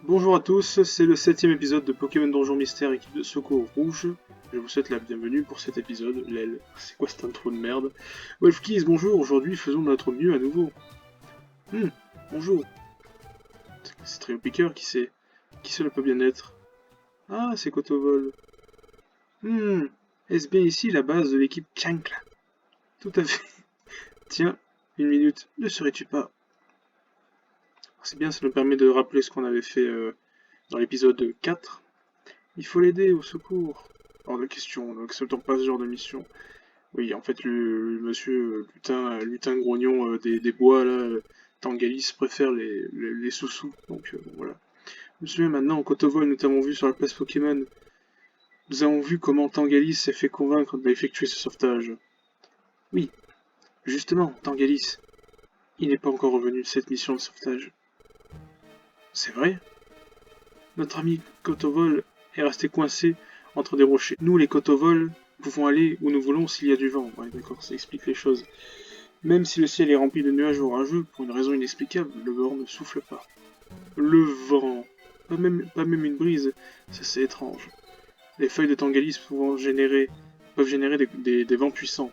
Bonjour à tous, c'est le 7ème épisode de Pokémon Donjon Mystère équipe de Secours Rouge. Je vous souhaite la bienvenue pour cet épisode. Lel, c'est quoi cette intro de merde? Wolfkeys, bonjour, aujourd'hui faisons de notre mieux à nouveau. Bonjour. C'est Trio Piqueur, qui c'est? Qui cela peut bien être? Ah, c'est Kotovol. Est-ce bien ici la base de l'équipe Chankla? Tout à fait. Tiens, une minute, ne serais-tu pas? C'est bien, ça nous permet de rappeler ce qu'on avait fait dans l'épisode 4. Il faut l'aider au secours. Hors de question, n'acceptons pas ce genre de mission. Oui, en fait, le monsieur lutin grognon des bois, là, Tangalis, préfère les sous-sous. Donc voilà. Je me souviens maintenant, au Kotovol, nous t'avons vu sur la place Pokémon. Nous avons vu comment Tangalis s'est fait convaincre d'effectuer ce sauvetage. Oui, justement, Tangalis, il n'est pas encore revenu de cette mission de sauvetage. C'est vrai? Notre ami Kotovol est resté coincé entre des rochers. Nous, les Kotovol, pouvons aller où nous voulons s'il y a du vent. Ouais, d'accord, ça explique les choses. Même si le ciel est rempli de nuages orageux, pour une raison inexplicable, le vent ne souffle pas. Le vent! Pas même une brise, ça c'est étrange. Les feuilles de Tangalis peuvent générer des vents puissants.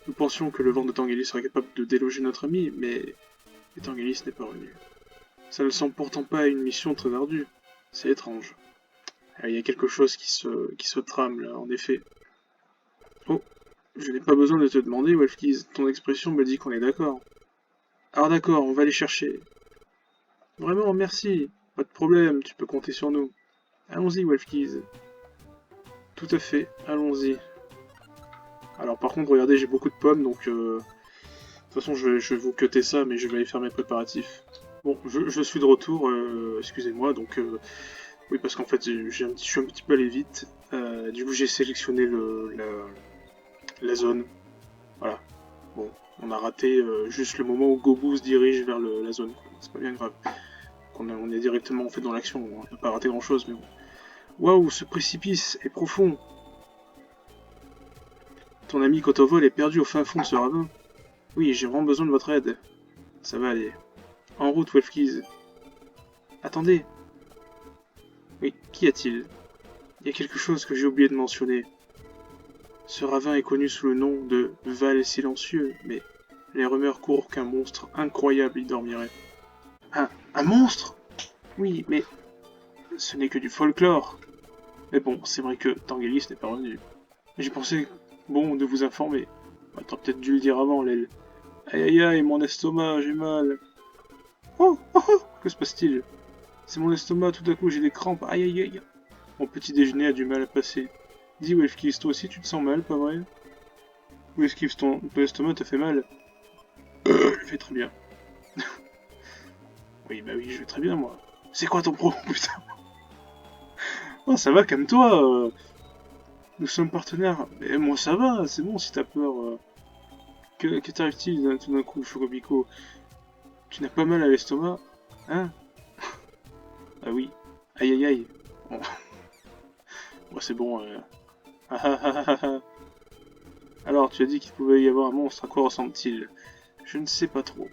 Nous pensions que le vent de Tangalis serait capable de déloger notre ami, mais Tangalis n'est pas revenu. Ça ne semble pourtant pas une mission très ardue. C'est étrange. Il y a quelque chose qui se trame là, en effet. Oh, je n'ai pas besoin de te demander, Wolfkeys, ton expression me dit qu'on est d'accord. Alors d'accord, on va les chercher. Vraiment, merci. Pas de problème, tu peux compter sur nous. Allons-y, Wolfkeys. Tout à fait, allons-y. Alors par contre, regardez, j'ai beaucoup de pommes, donc de toute façon, je vais vous cutter ça, mais je vais aller faire mes préparatifs. Bon, je suis de retour, excusez-moi, donc oui, parce qu'en fait, je suis un petit peu allé vite. Du coup, j'ai sélectionné la zone. Voilà. Bon, on a raté juste le moment où Gobu se dirige vers la zone. C'est pas bien grave. On est directement en fait dans l'action. On n'a pas raté grand chose, mais bon. Waouh, ce précipice est profond. Ton ami Kotovol est perdu au fin fond de ce ravin. Oui, j'ai vraiment besoin de votre aide. Ça va aller. En route, Wolfkeys. Attendez. Oui, qu'y a-t-il? Il y a quelque chose que j'ai oublié de mentionner. Ce ravin est connu sous le nom de Val Silencieux, mais les rumeurs courent qu'un monstre incroyable y dormirait. Un monstre? Oui, mais ce n'est que du folklore. Mais bon, c'est vrai que Tangalis n'est pas revenu. J'ai pensé, bon, de vous informer. T'aurais peut-être dû le dire avant, Lel. Aïe aïe aïe, mon estomac, j'ai mal. Oh, oh, oh, que se passe-t-il? C'est mon estomac, tout à coup j'ai des crampes. Aïe aïe aïe. Mon petit déjeuner a du mal à passer. Dis Wolfkiss, toi aussi tu te sens mal, pas vrai? Wolfkiss, ton estomac te fait mal? Je vais très bien. Oui, bah oui, je vais très bien, moi. C'est quoi ton problème, putain? Oh, ça va, calme-toi. Nous sommes partenaires. Mais moi, ça va, c'est bon si t'as peur. Que t'arrive-t-il tout d'un coup, Chocobico? Tu n'as pas mal à l'estomac? Hein? Ah oui. Aïe aïe aïe. Bon, bon, c'est bon. Ah, ah, ah, ah, ah. Alors, tu as dit qu'il pouvait y avoir un monstre, à quoi ressemble-t-il? Je ne sais pas trop.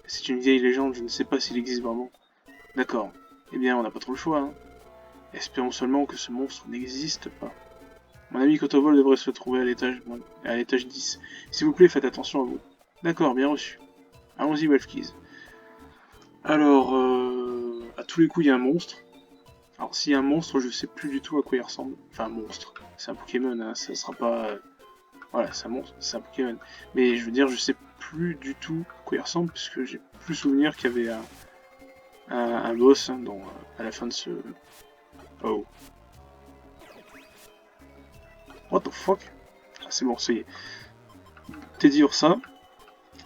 C'est une vieille légende, je ne sais pas s'il existe vraiment. D'accord. Eh bien, on n'a pas trop le choix, hein. Espérons seulement que ce monstre n'existe pas. Mon ami Kotovol devrait se trouver à l'étage 10. S'il vous plaît, faites attention à vous. D'accord, bien reçu. Allons-y, Wolfkeys. Alors, à tous les coups, il y a un monstre. Alors, s'il y a un monstre, je sais plus du tout à quoi il ressemble. Enfin, un monstre. C'est un Pokémon, hein, ça sera pas... Voilà, c'est un monstre, c'est un Pokémon. Mais je veux dire, je sais plus du tout à quoi il ressemble, puisque j'ai plus souvenir qu'il y avait un boss hein, à la fin de ce... Oh. What the fuck? Ah, c'est bon, ça y est. Teddy Ursa,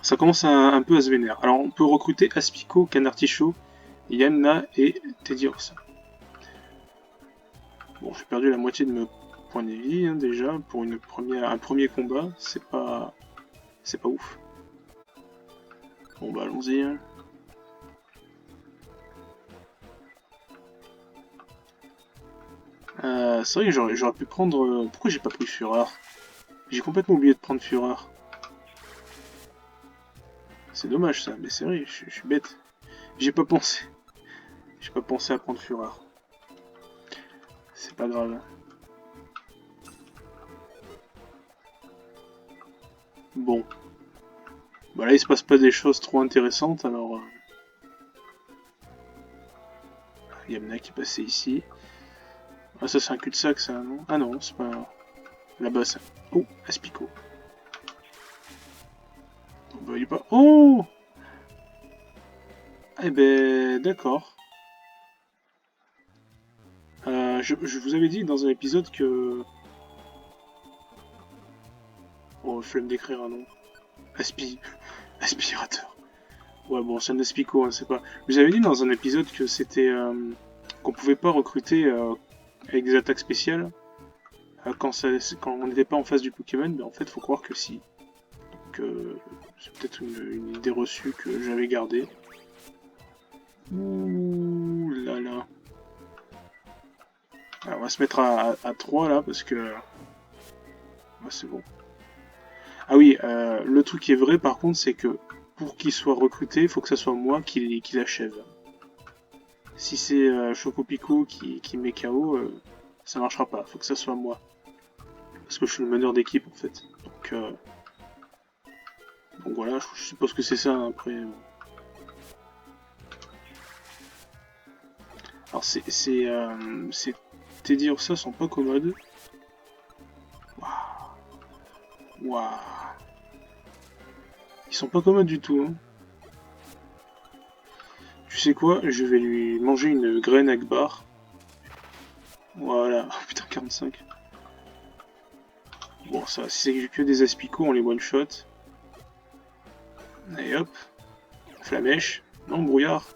ça commence un peu à se vénère. Alors, on peut recruter Aspico, Canartichaud, Yanna et Teddy Ursa. Bon, j'ai perdu la moitié de mes points de vie hein, déjà pour un premier combat, c'est pas ouf. Bon bah allons-y. Hein. C'est vrai que j'aurais pu prendre. Pourquoi j'ai pas pris Fureur? J'ai complètement oublié de prendre Fureur. C'est dommage ça, mais c'est vrai, je suis bête. J'ai pas pensé. J'ai pas pensé à prendre Fureur. C'est pas grave. Bon. Bah là, il se passe pas des choses trop intéressantes, alors... Yamna qui est passé ici. Ah, ça c'est un cul-de-sac, ça, non? Ah non, c'est pas... Là-bas, ça... Oh, Aspico. Bah, il est pas... Oh! Eh ben, d'accord. Je vous avais dit dans un épisode que... Oh, flemme d'écrire un nom. Aspirateur. Ouais, bon, c'est un Aspico, hein, c'est pas... Je vous avais dit dans un épisode que c'était... qu'on pouvait pas recruter avec des attaques spéciales quand on n'était pas en face du Pokémon, mais en fait, faut croire que si. Donc, c'est peut-être une idée reçue que j'avais gardée. Ouh là là. Alors, on va se mettre à 3 là, parce que... Ouais, c'est bon. Ah oui, le truc qui est vrai par contre, c'est que pour qu'il soit recruté, il faut que ça soit moi qui l'achève. Si c'est Chocopico qui met KO, ça marchera pas, faut que ça soit moi. Parce que je suis le meneur d'équipe en fait. Donc voilà, je suppose que c'est ça hein, après. Alors c'est Teddy Ursa sont pas commodes. Waouh. Waouh. Ils sont pas commodes du tout. Hein. Tu sais quoi? Je vais lui manger une graine Akbar. Voilà. Oh, putain, 45. Bon, ça, si c'est que des aspicots, on les one-shot. Et hop. Flamèche. Non, brouillard.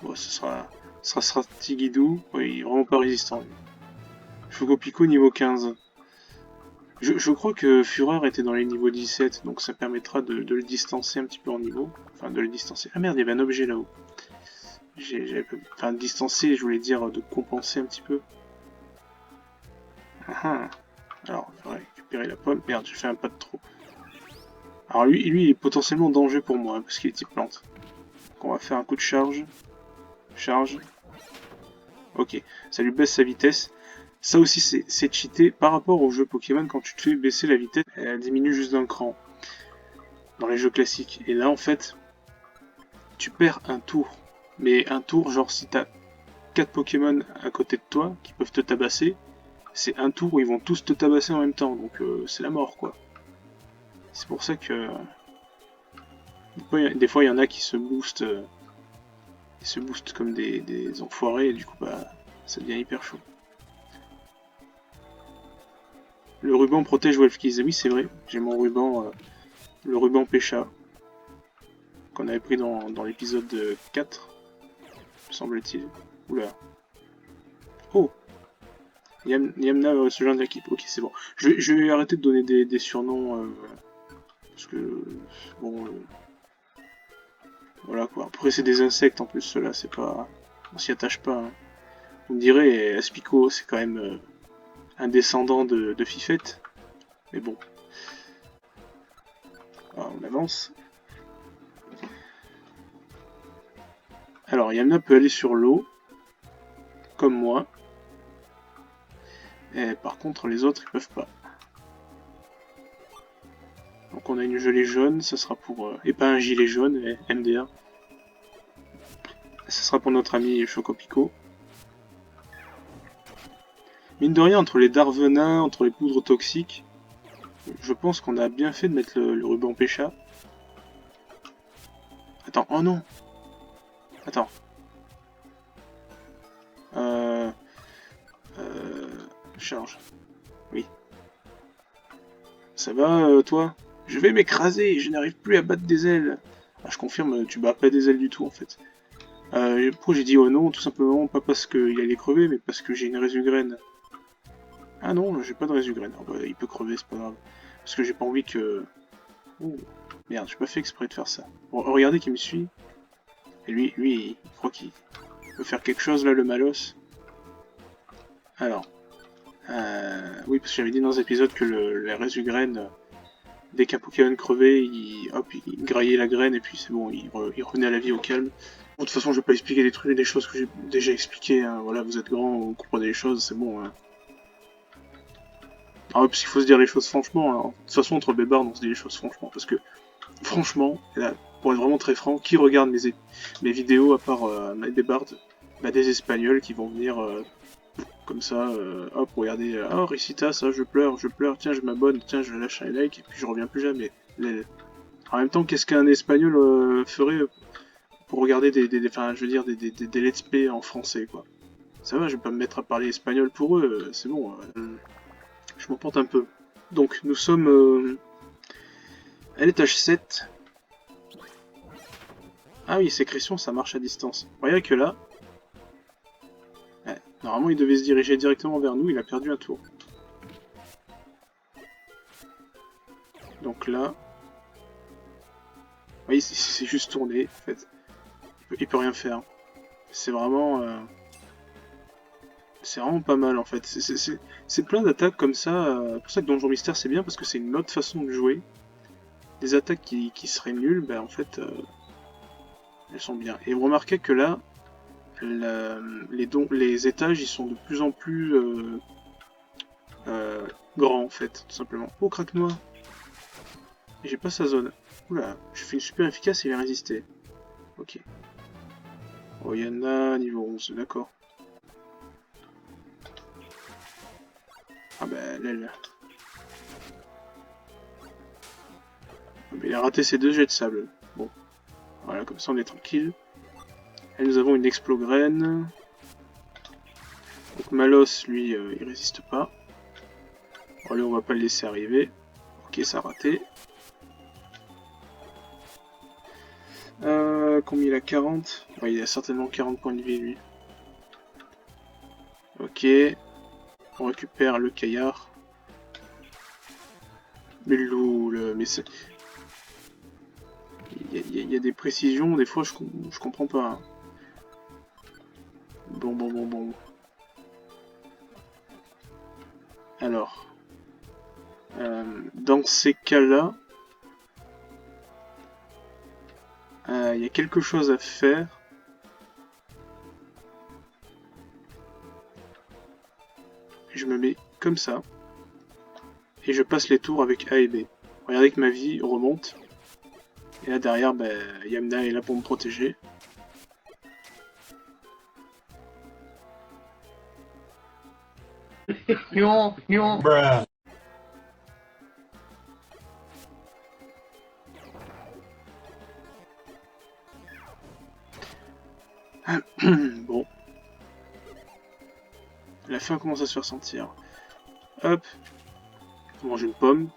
Bon, ce sera Tigidou. Oui, vraiment pas résistant. Chocopico niveau 15. Je crois que Fureur était dans les niveaux 17, donc ça permettra de le distancer un petit peu en niveau. Enfin, de le distancer. Ah merde, il y avait un objet là-haut. Enfin, distancer, je voulais dire de compenser un petit peu. Ah, alors, il faudrait récupérer la pomme. Merde, j'ai fait un pas de trop. Alors lui, il est potentiellement en danger pour moi, parce qu'il est type plante. Donc on va faire un coup de charge. Charge. Ok, ça lui baisse sa vitesse. Ça aussi, c'est cheaté par rapport aux jeux Pokémon. Quand tu te fais baisser la vitesse, elle diminue juste d'un cran. Dans les jeux classiques. Et là, en fait, tu perds un tour. Mais un tour, genre si t'as 4 Pokémon à côté de toi qui peuvent te tabasser, c'est un tour où ils vont tous te tabasser en même temps. Donc c'est la mort, quoi. C'est pour ça que... Des fois, il y en a qui se boostent... comme des enfoirés, et du coup, bah, ça devient hyper chaud. Le ruban protège Wolfkiss. Oui, c'est vrai. J'ai mon ruban... le ruban Pécha. Qu'on avait pris dans l'épisode 4. Me semble-t-il. Oula. Oh! Yamna va se joindre à l'équipe. Ok, c'est bon. Je vais arrêter de donner des surnoms. Parce que... Bon... voilà quoi. Après, c'est des insectes en plus, ceux-là. C'est pas... On s'y attache pas. Hein. Vous me direz, Aspico, c'est quand même un descendant de Fifette. Mais bon. Alors, on avance. Alors, Yamna peut aller sur l'eau. Comme moi. Et par contre, les autres, ils peuvent pas. Donc on a une gelée jaune, ça sera pour... et pas un gilet jaune, MDR. Ça sera pour notre ami Chocopico. Mine de rien, entre les darvenins, entre les poudres toxiques, je pense qu'on a bien fait de mettre le ruban Pécha. Attends, oh non! Attends. Charge. Oui. Ça va, toi? Je vais m'écraser, je n'arrive plus à battre des ailes. Ah, je confirme, tu bats pas des ailes du tout, en fait. Pourquoi j'ai dit oh non? Tout simplement, pas parce qu'il allait crever, mais parce que j'ai une résugraine. Ah non, j'ai pas de résugraine. Oh, bah, il peut crever, c'est pas grave. Parce que j'ai pas envie que... Oh, merde, j'ai pas fait exprès de faire ça. Bon, regardez qui me suit. Et lui, il croit qu'il peut faire quelque chose, là, le malos. Alors... oui, parce que j'avais dit dans l'épisode que la résugraine, dès qu'un Pokémon crevait, il graillait la graine et puis c'est bon, il revenait à la vie au calme. Bon, de toute façon, je vais pas expliquer des choses que j'ai déjà expliquées. Hein. Voilà, vous êtes grands, vous comprenez les choses, c'est bon. Hein. Ah, parce qu'il faut se dire les choses franchement. Alors. De toute façon, entre bébards, on se dit les choses franchement. Parce que, franchement, là, pour être vraiment très franc, qui regarde mes vidéos à part mes bébards? Bah, des Espagnols qui vont venir comme ça, hop, regardez, oh, Ricita, ça, je pleure, tiens, je m'abonne, tiens, je lâche un like, et puis je reviens plus jamais. En même temps, qu'est-ce qu'un Espagnol ferait pour regarder enfin, je veux dire, des let's play en français, quoi. Ça va, je vais pas me mettre à parler espagnol pour eux, c'est bon, je m'en porte un peu. Donc, nous sommes à l'étage 7. Ah oui, sécrétion, ça marche à distance. Regardez que là, ouais, normalement, il devait se diriger directement vers nous, il a perdu un tour. Donc là, oui, c'est juste tourné, en fait. Il peut rien faire. C'est vraiment... c'est vraiment pas mal en fait. C'est plein d'attaques comme ça. Pour ça que Donjon Mystère c'est bien parce que c'est une autre façon de jouer. Des attaques qui seraient nulles, ben en fait elles sont bien. Et vous remarquez que là, les étages ils sont de plus en plus grands en fait, tout simplement. Oh craque-noix. J'ai pas sa zone. Oula, je fais une super efficace et il a résisté. Ok. Oh Yana, niveau 11, d'accord. Ah bah l'aile. Il a raté ses 2 jets de sable. Bon, voilà, comme ça on est tranquille. Et nous avons une Explograine. Donc Malos, lui, il résiste pas. Bon, lui, on va pas le laisser arriver. Ok, ça a raté. Combien il a 40 ouais, il a certainement 40 points de vie, lui. Ok. On récupère le caillard. Mais le loup, mais c'est... Il y a des précisions, des fois, je comprends pas. Hein. Bon. Alors... dans ces cas-là... il y a quelque chose à faire. Je me mets comme ça. Et je passe les tours avec A et B. Regardez que ma vie remonte. Et là derrière, bah, Yamna est là pour me protéger. Non. Bon. La faim commence à se faire sentir. Hop. On mange une pomme.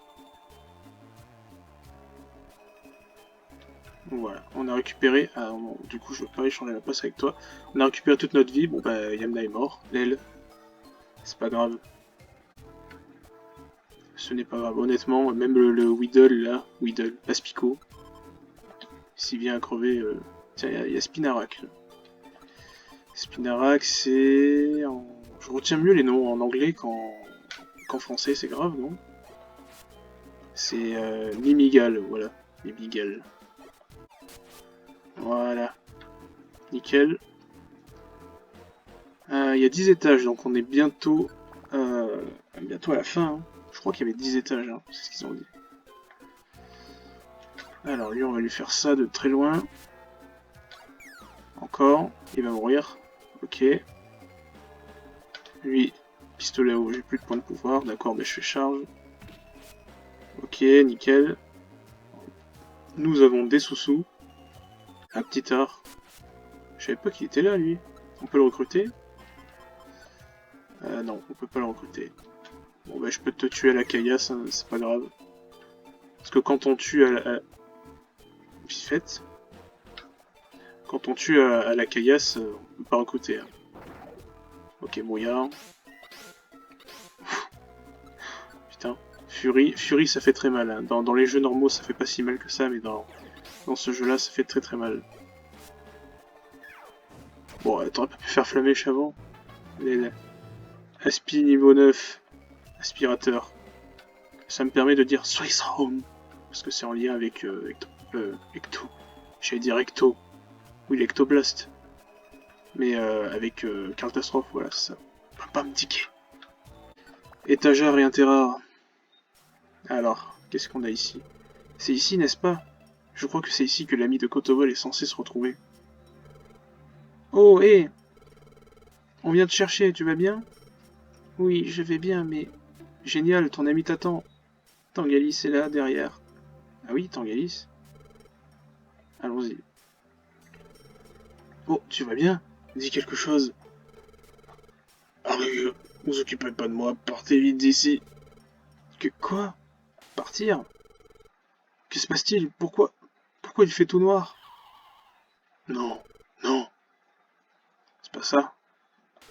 Voilà. On a récupéré... Ah non, du coup je veux pas échanger la passe avec toi. On a récupéré toute notre vie. Bon bah Yamna est mort. L'aile. C'est pas grave. Ce n'est pas grave. Honnêtement, même le Weedle là. Weedle. Aspico. S'il vient à crever... Tiens, il y a Spinarak. Là. Spinarak, c'est... Je retiens mieux les noms en anglais qu'en français, c'est grave, non? C'est Mimigal, voilà. Mimigal. Voilà. Nickel. Il y a 10 étages, donc on est bientôt à la fin. Hein. Je crois qu'il y avait 10 étages, hein, c'est ce qu'ils ont dit. Alors lui, on va lui faire ça de très loin. Encore. Il va mourir. Ok. Lui, pistolet haut, j'ai plus de points de pouvoir. D'accord, mais je fais charge. Ok, nickel. Nous avons des sous-sous. Un petit art. Je savais pas qu'il était là, lui. On peut le recruter? Non, on peut pas le recruter. Bon, bah, je peux te tuer à la caillasse, hein, c'est pas grave. Parce que quand on tue à la... Pifette. Quand on tue à la caillasse, on peut pas recruter. Hein. Ok, brouillard. Putain. Fury, ça fait très mal. Hein. Dans les jeux normaux, ça fait pas si mal que ça, mais dans ce jeu-là, ça fait très mal. Bon, t'aurais pas pu faire flamèche avant. Aspi niveau 9. Aspirateur. Ça me permet de dire Swiss Home. Parce que c'est en lien avec Ecto. J'allais dire Ecto. Oui, l'Ectoblast. Mais avec Catastrophe, voilà, c'est ça. Bam, ticket. Étagère et un terrain. Alors, qu'est-ce qu'on a ici? C'est ici, n'est-ce pas? Je crois que c'est ici que l'ami de Kotobol est censé se retrouver. Oh, hé! On vient te chercher, tu vas bien? Oui, je vais bien, mais... Génial, ton ami t'attend. Tangalis est là, derrière. Ah oui, Tangalis? Allons-y. Oh, tu vas bien? Dis quelque chose. Arrive, vous occupez pas de moi, partez vite d'ici. Que quoi? Partir? Que se passe-t-il? Pourquoi il fait tout noir? Non, non, c'est pas ça.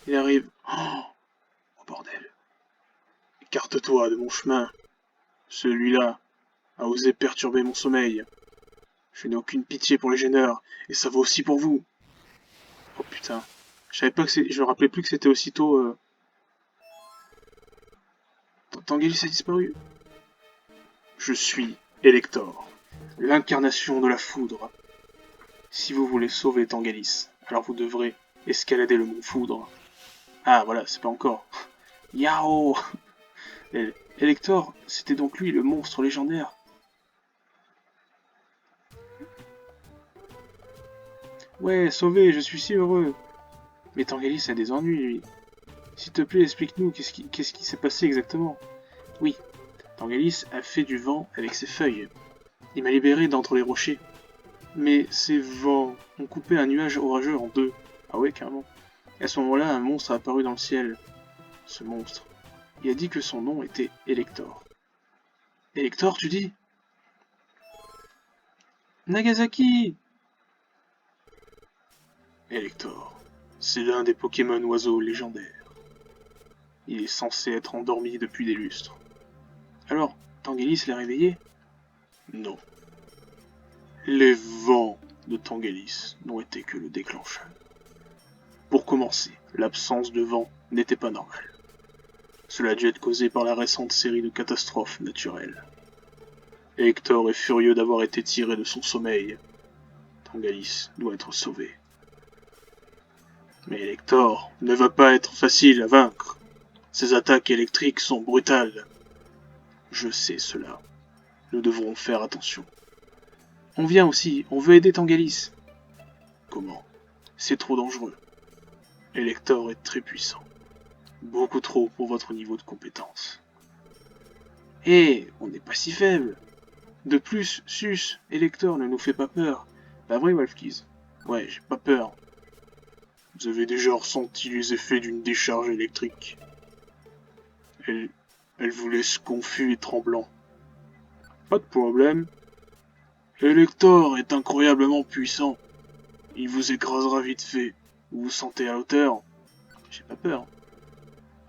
Il arrive. Oh bordel. Écarte-toi de mon chemin. Celui-là a osé perturber mon sommeil. Je n'ai aucune pitié pour les gêneurs, et ça vaut aussi pour vous. Oh putain. Je savais pas que c'est. Je me rappelais plus que c'était aussitôt. Tangalis a disparu. Je suis Elector, l'incarnation de la foudre. Si vous voulez sauver Tangalis, alors vous devrez escalader le mont Foudre. Ah voilà, c'est pas encore. Yao! Elector, c'était donc lui le monstre légendaire. Ouais, sauvé, je suis si heureux. Mais Tangalis a des ennuis, lui. S'il te plaît, explique-nous, qu'est-ce qui s'est passé exactement? Oui, Tangalis a fait du vent avec ses feuilles. Il m'a libéré d'entre les rochers. Mais ces vents ont coupé un nuage orageux en deux. Ah ouais, carrément. Et à ce moment-là, un monstre a apparu dans le ciel. Ce monstre. Il a dit que son nom était Elector. Elector, tu dis? Nagasaki! Elector. C'est l'un des Pokémon oiseaux légendaires. Il est censé être endormi depuis des lustres. Alors, Tangalis l'a réveillé? Non. Les vents de Tangalis n'ont été que le déclencheur. Pour commencer, l'absence de vent n'était pas normale. Cela a dû être causé par la récente série de catastrophes naturelles. Hector est furieux d'avoir été tiré de son sommeil. Tangalis doit être sauvé. Mais Hector ne va pas être facile à vaincre. Ses attaques électriques sont brutales. Je sais cela. Nous devrons faire attention. On vient aussi, on veut aider Tangalis. Comment? C'est trop dangereux. Elector est très puissant. Beaucoup trop pour votre niveau de compétence. Hé, on n'est pas si faible. De plus, Sus, Elector ne nous fait pas peur. Pas vrai, Wolfkiss? Ouais, j'ai pas peur. Vous avez déjà ressenti les effets d'une décharge électrique. Elle vous laisse confus et tremblant. Pas de problème. Elector est incroyablement puissant. Il vous écrasera vite fait. Vous vous sentez à hauteur? J'ai pas peur.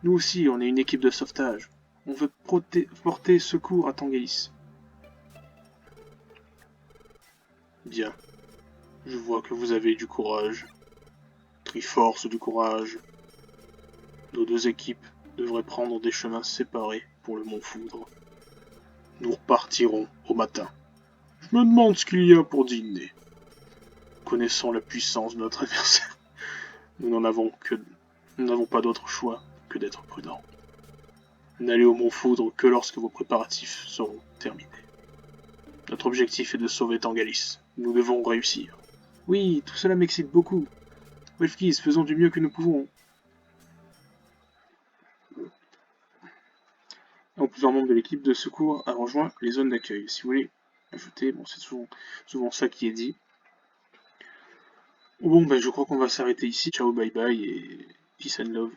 Nous aussi, on est une équipe de sauvetage. On veut porter secours à Tangalis. Bien. Je vois que vous avez du courage. Triforce du courage. Nos deux équipes devraient prendre des chemins séparés pour le Mont Foudre. Nous repartirons au matin. Je me demande ce qu'il y a pour dîner. Connaissant la puissance de notre adversaire, nous n'avons pas d'autre choix que d'être prudents. N'allez au Mont Foudre que lorsque vos préparatifs seront terminés. Notre objectif est de sauver Tangalis. Nous devons réussir. Oui, tout cela m'excite beaucoup. Wolfkiss, faisons du mieux que nous pouvons. Plusieurs membres de l'équipe de secours a rejoint les zones d'accueil. Si vous voulez ajouter, bon, c'est souvent ça qui est dit. Bon, ben, je crois qu'on va s'arrêter ici. Ciao, bye bye et peace and love.